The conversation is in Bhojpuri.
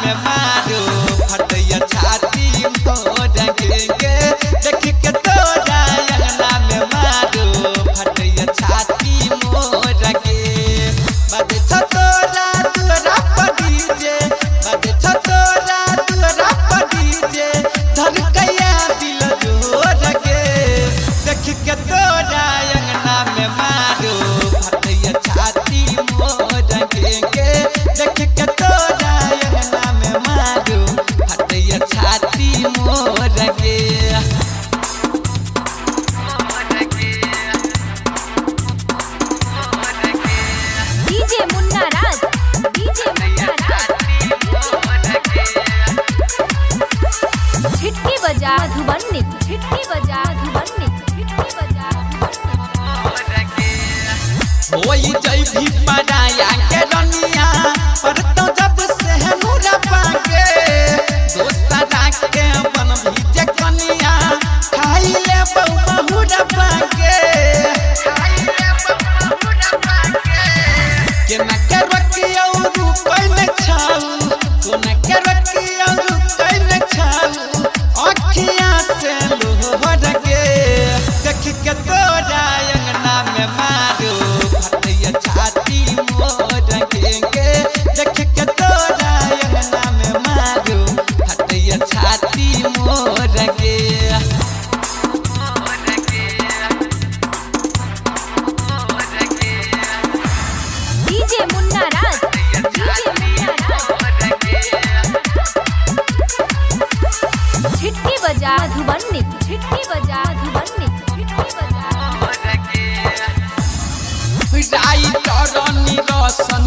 में मारो फटैया छाती मोर के देख के तोरा अंगना में मारो फटैया छाती मोर के बदे छतोरा तोरा पडीजे बदे छतोरा तोरा पडीजे धड़कैया दिल जोर के देख के तोरा अंगना में मारो फटैया छाती मोर के देख के तोरा अंगना में मारो फटैया छाती मोर के डीजे मुन्ना राज छिटकी बजा धुबन्नी छिटकी बजा धुबन्नी छिटकी बजा होई जई भी पराया के दुनिया पर तो जब से नूरा पाके दोस्ता के अपन भीजे कनिया खाई ले बहुरा पाके के ना के रखियो रूपै में छाऊ तो ना के रखियो रूपै में छाऊ अखियां से लोहर के देख के तोरा अंगना में मारो फटैया छाती मोर के देख के तोरा अंगना में मारो फटैया छाती मोर के डीजे मुन्ना राज छिटकी बजा धुबन्नी छिटकी बजा धुबन्नी छिटकी बजा राई तरनी रसन